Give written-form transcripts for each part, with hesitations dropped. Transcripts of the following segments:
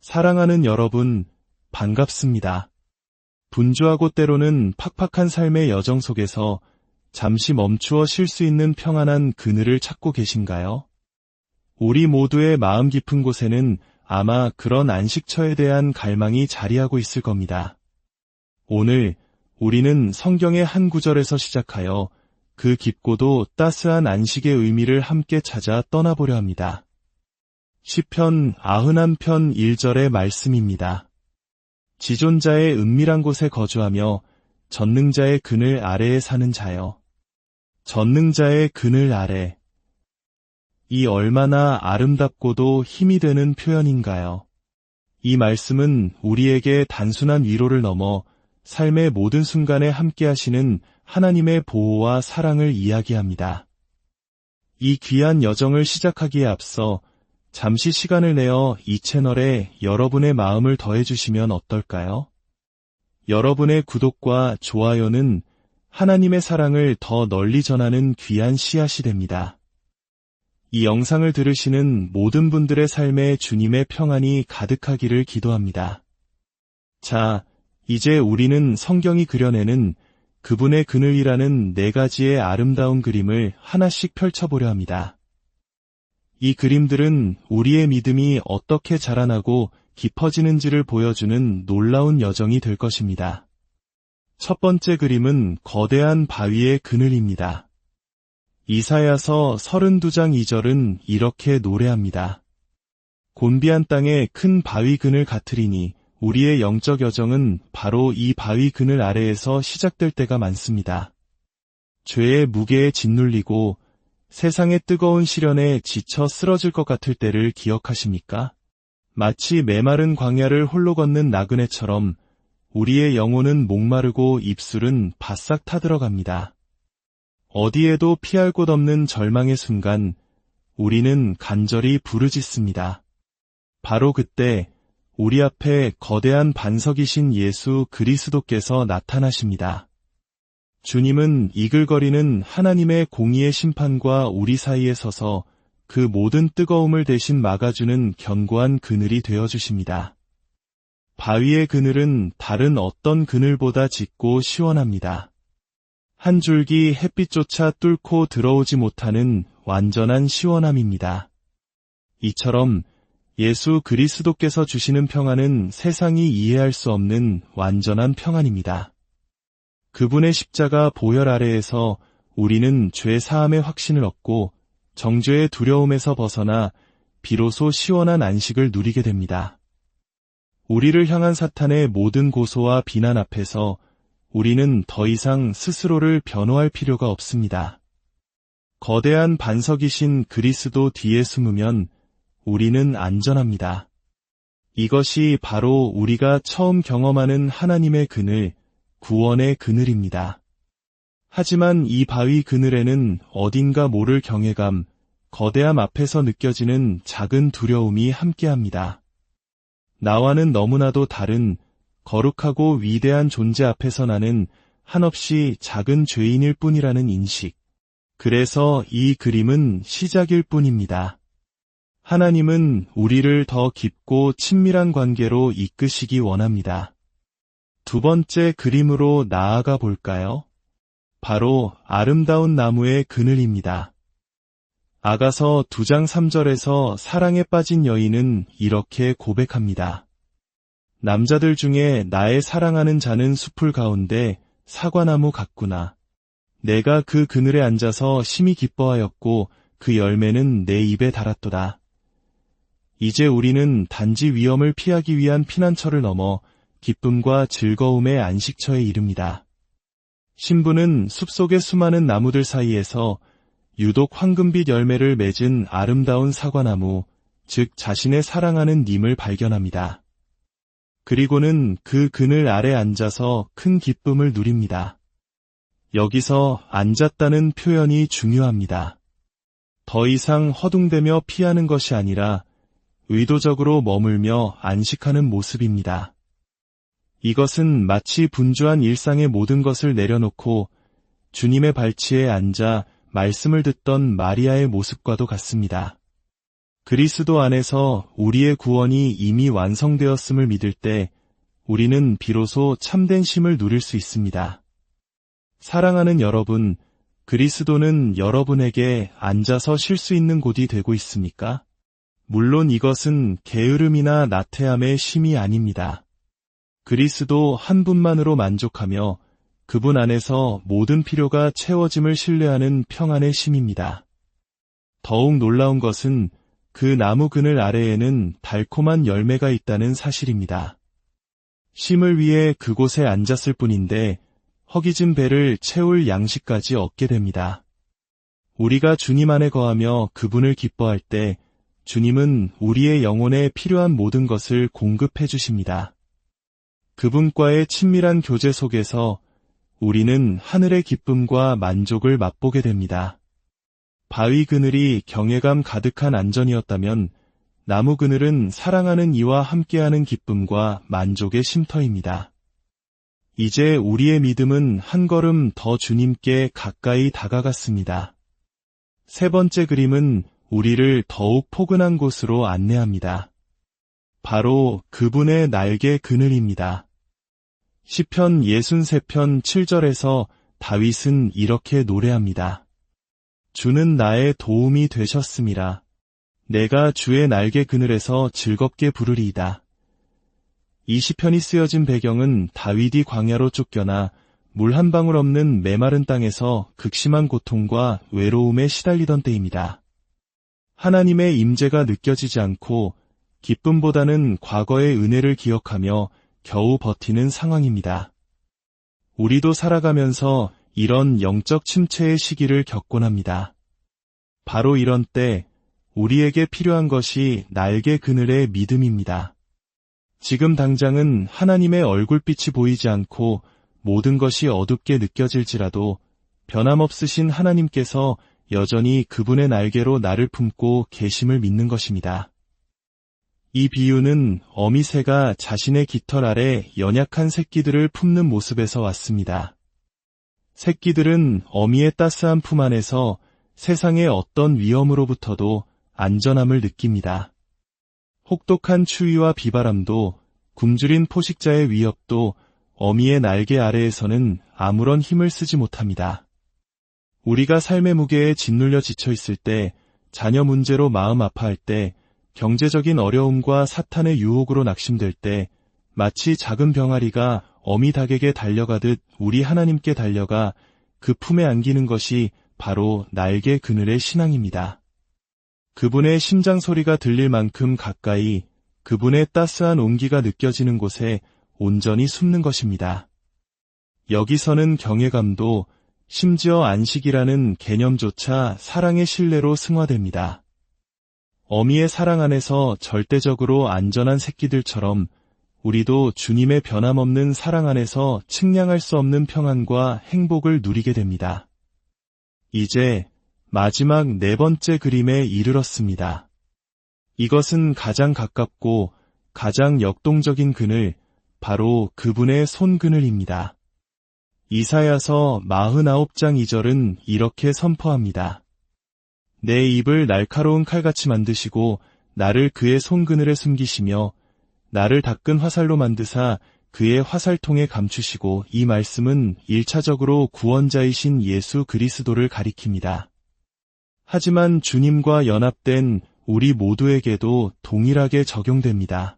사랑하는 여러분, 반갑습니다. 분주하고 때로는 팍팍한 삶의 여정 속에서 잠시 멈추어 쉴 수 있는 평안한 그늘을 찾고 계신가요? 우리 모두의 마음 깊은 곳에는 아마 그런 안식처에 대한 갈망이 자리하고 있을 겁니다. 오늘 우리는 성경의 한 구절에서 시작하여 그 깊고도 따스한 안식의 의미를 함께 찾아 떠나보려 합니다. 시편 91편 1절의 말씀입니다. 지존자의 은밀한 곳에 거주하며 전능자의 그늘 아래에 사는 자여. 전능자의 그늘 아래. 이 얼마나 아름답고도 힘이 되는 표현인가요? 이 말씀은 우리에게 단순한 위로를 넘어 삶의 모든 순간에 함께 하시는 하나님의 보호와 사랑을 이야기합니다. 이 귀한 여정을 시작하기에 앞서 잠시 시간을 내어 이 채널에 여러분의 마음을 더해주시면 어떨까요? 여러분의 구독과 좋아요는 하나님의 사랑을 더 널리 전하는 귀한 씨앗이 됩니다. 이 영상을 들으시는 모든 분들의 삶에 주님의 평안이 가득하기를 기도합니다. 자, 이제 우리는 성경이 그려내는 그분의 그늘이라는 4가지의 아름다운 그림을 하나씩 펼쳐보려 합니다. 이 그림들은 우리의 믿음이 어떻게 자라나고 깊어지는지를 보여주는 놀라운 여정이 될 것입니다. 첫 번째 그림은 거대한 바위의 그늘입니다. 이사야서 32장 2절은 이렇게 노래합니다. 곤비한 땅에 큰 바위 그늘 같으리니 우리의 영적 여정은 바로 이 바위 그늘 아래에서 시작될 때가 많습니다. 죄의 무게에 짓눌리고 세상의 뜨거운 시련에 지쳐 쓰러질 것 같을 때를 기억하십니까? 마치 메마른 광야를 홀로 걷는 나그네처럼 우리의 영혼은 목마르고 입술은 바싹 타들어갑니다. 어디에도 피할 곳 없는 절망의 순간 우리는 간절히 부르짖습니다. 바로 그때 우리 앞에 거대한 반석이신 예수 그리스도께서 나타나십니다. 주님은 이글거리는 하나님의 공의의 심판과 우리 사이에 서서 그 모든 뜨거움을 대신 막아주는 견고한 그늘이 되어주십니다. 바위의 그늘은 다른 어떤 그늘보다 짙고 시원합니다. 한 줄기 햇빛조차 뚫고 들어오지 못하는 완전한 시원함입니다. 이처럼 예수 그리스도께서 주시는 평안은 세상이 이해할 수 없는 완전한 평안입니다. 그분의 십자가 보혈 아래에서 우리는 죄 사함의 확신을 얻고 정죄의 두려움에서 벗어나 비로소 시원한 안식을 누리게 됩니다. 우리를 향한 사탄의 모든 고소와 비난 앞에서 우리는 더 이상 스스로를 변호할 필요가 없습니다. 거대한 반석이신 그리스도 뒤에 숨으면 우리는 안전합니다. 이것이 바로 우리가 처음 경험하는 하나님의 그늘, 구원의 그늘입니다. 하지만 이 바위 그늘에는 어딘가 모를 경외감, 거대함 앞에서 느껴지는 작은 두려움이 함께합니다. 나와는 너무나도 다른 거룩하고 위대한 존재 앞에서 나는 한없이 작은 죄인일 뿐이라는 인식. 그래서 이 그림은 시작일 뿐입니다. 하나님은 우리를 더 깊고 친밀한 관계로 이끄시기 원합니다. 두 번째 그림으로 나아가 볼까요? 바로 아름다운 나무의 그늘입니다. 아가서 2장 3절에서 사랑에 빠진 여인은 이렇게 고백합니다. 남자들 중에 나의 사랑하는 자는 숲을 가운데 사과나무 같구나. 내가 그 그늘에 앉아서 심히 기뻐하였고 그 열매는 내 입에 달았도다. 이제 우리는 단지 위험을 피하기 위한 피난처를 넘어 기쁨과 즐거움의 안식처에 이릅니다. 신부는 숲속의 수많은 나무들 사이에서 유독 황금빛 열매를 맺은 아름다운 사과나무, 즉 자신의 사랑하는 님을 발견합니다. 그리고는 그 그늘 아래 앉아서 큰 기쁨을 누립니다. 여기서 앉았다는 표현이 중요합니다. 더 이상 허둥대며 피하는 것이 아니라 의도적으로 머물며 안식하는 모습입니다. 이것은 마치 분주한 일상의 모든 것을 내려놓고 주님의 발치에 앉아 말씀을 듣던 마리아의 모습과도 같습니다. 그리스도 안에서 우리의 구원이 이미 완성되었음을 믿을 때 우리는 비로소 참된 쉼을 누릴 수 있습니다. 사랑하는 여러분, 그리스도는 여러분에게 앉아서 쉴 수 있는 곳이 되고 있습니까? 물론 이것은 게으름이나 나태함의 쉼이 아닙니다. 그리스도 한 분만으로 만족하며 그분 안에서 모든 필요가 채워짐을 신뢰하는 평안의 쉼입니다. 더욱 놀라운 것은 그 나무 그늘 아래에는 달콤한 열매가 있다는 사실입니다. 쉼을 위해 그곳에 앉았을 뿐인데 허기진 배를 채울 양식까지 얻게 됩니다. 우리가 주님 안에 거하며 그분을 기뻐할 때 주님은 우리의 영혼에 필요한 모든 것을 공급해 주십니다. 그분과의 친밀한 교제 속에서 우리는 하늘의 기쁨과 만족을 맛보게 됩니다. 바위 그늘이 경외감 가득한 안전이었다면 나무 그늘은 사랑하는 이와 함께하는 기쁨과 만족의 쉼터입니다. 이제 우리의 믿음은 한 걸음 더 주님께 가까이 다가갔습니다. 세 번째 그림은 우리를 더욱 포근한 곳으로 안내합니다. 바로 그분의 날개 그늘입니다. 시편 63편 7절에서 다윗은 이렇게 노래합니다. 주는 나의 도움이 되셨음이라. 내가 주의 날개 그늘에서 즐겁게 부르리이다. 이 시편이 쓰여진 배경은 다윗이 광야로 쫓겨나 물 한 방울 없는 메마른 땅에서 극심한 고통과 외로움에 시달리던 때입니다. 하나님의 임재가 느껴지지 않고 기쁨보다는 과거의 은혜를 기억하며 겨우 버티는 상황입니다. 우리도 살아가면서 이런 영적 침체의 시기를 겪곤 합니다. 바로 이런 때 우리에게 필요한 것이 날개 그늘의 믿음입니다. 지금 당장은 하나님의 얼굴빛이 보이지 않고 모든 것이 어둡게 느껴질지라도 변함없으신 하나님께서 여전히 그분의 날개로 나를 품고 계심을 믿는 것입니다. 이 비유는 어미새가 자신의 깃털 아래 연약한 새끼들을 품는 모습에서 왔습니다. 새끼들은 어미의 따스한 품 안에서 세상의 어떤 위험으로부터도 안전함을 느낍니다. 혹독한 추위와 비바람도 굶주린 포식자의 위협도 어미의 날개 아래에서는 아무런 힘을 쓰지 못합니다. 우리가 삶의 무게에 짓눌려 지쳐 있을 때, 자녀 문제로 마음 아파할 때, 경제적인 어려움과 사탄의 유혹으로 낙심될 때, 마치 작은 병아리가 어미 닭에게 달려가듯 우리 하나님께 달려가 그 품에 안기는 것이 바로 날개 그늘의 신앙입니다. 그분의 심장 소리가 들릴 만큼 가까이 그분의 따스한 온기가 느껴지는 곳에 온전히 숨는 것입니다. 여기서는 경외감도 심지어 안식이라는 개념조차 사랑의 신뢰로 승화됩니다. 어미의 사랑 안에서 절대적으로 안전한 새끼들처럼 우리도 주님의 변함없는 사랑 안에서 측량할 수 없는 평안과 행복을 누리게 됩니다. 이제 마지막 네 번째 그림에 이르렀습니다. 이것은 가장 가깝고 가장 역동적인 그늘, 바로 그분의 손그늘입니다. 이사야서 49장 2절은 이렇게 선포합니다. 내 입을 날카로운 칼같이 만드시고 나를 그의 손그늘에 숨기시며 나를 닦은 화살로 만드사 그의 화살통에 감추시고. 이 말씀은 1차적으로 구원자이신 예수 그리스도를 가리킵니다. 하지만 주님과 연합된 우리 모두에게도 동일하게 적용됩니다.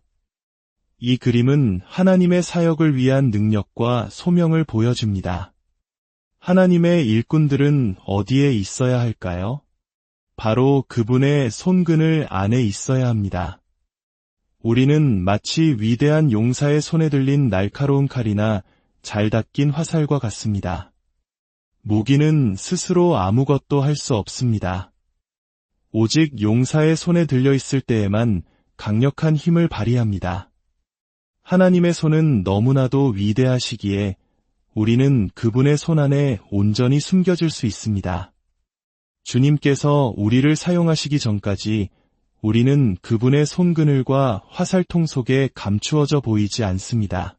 이 그림은 하나님의 사역을 위한 능력과 소명을 보여줍니다. 하나님의 일꾼들은 어디에 있어야 할까요? 바로 그분의 손그늘 안에 있어야 합니다. 우리는 마치 위대한 용사의 손에 들린 날카로운 칼이나 잘 닦인 화살과 같습니다. 무기는 스스로 아무것도 할 수 없습니다. 오직 용사의 손에 들려 있을 때에만 강력한 힘을 발휘합니다. 하나님의 손은 너무나도 위대하시기에 우리는 그분의 손 안에 온전히 숨겨질 수 있습니다. 주님께서 우리를 사용하시기 전까지 우리는 그분의 손그늘과 화살통 속에 감추어져 보이지 않습니다.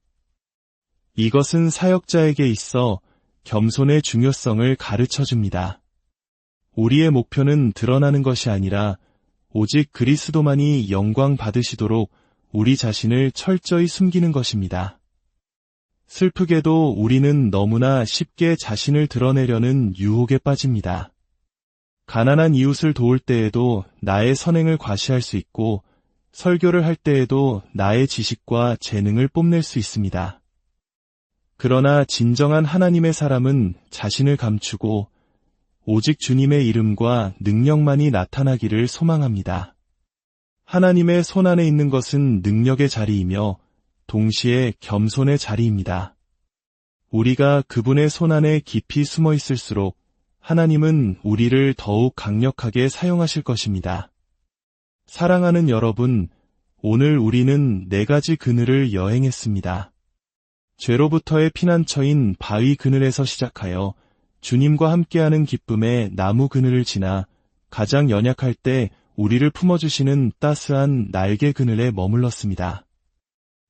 이것은 사역자에게 있어 겸손의 중요성을 가르쳐줍니다. 우리의 목표는 드러나는 것이 아니라 오직 그리스도만이 영광 받으시도록 우리 자신을 철저히 숨기는 것입니다. 슬프게도 우리는 너무나 쉽게 자신을 드러내려는 유혹에 빠집니다. 가난한 이웃을 도울 때에도 나의 선행을 과시할 수 있고, 설교를 할 때에도 나의 지식과 재능을 뽐낼 수 있습니다. 그러나 진정한 하나님의 사람은 자신을 감추고 오직 주님의 이름과 능력만이 나타나기를 소망합니다. 하나님의 손안에 있는 것은 능력의 자리이며 동시에 겸손의 자리입니다. 우리가 그분의 손안에 깊이 숨어 있을수록 하나님은 우리를 더욱 강력하게 사용하실 것입니다. 사랑하는 여러분, 오늘 우리는 4가지 그늘을 여행했습니다. 죄로부터의 피난처인 바위 그늘에서 시작하여 주님과 함께하는 기쁨의 나무 그늘을 지나 가장 연약할 때 우리를 품어주시는 따스한 날개 그늘에 머물렀습니다.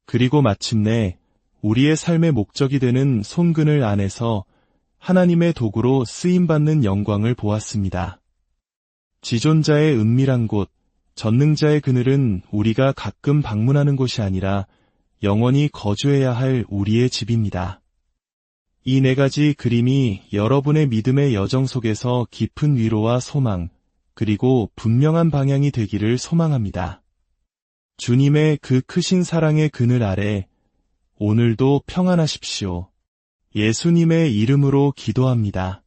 그리고 마침내 우리의 삶의 목적이 되는 손그늘 안에서 하나님의 도구로 쓰임받는 영광을 보았습니다. 지존자의 은밀한 곳, 전능자의 그늘은 우리가 가끔 방문하는 곳이 아니라 영원히 거주해야 할 우리의 집입니다. 이 4가지 그림이 여러분의 믿음의 여정 속에서 깊은 위로와 소망, 그리고 분명한 방향이 되기를 소망합니다. 주님의 그 크신 사랑의 그늘 아래 오늘도 평안하십시오. 예수님의 이름으로 기도합니다.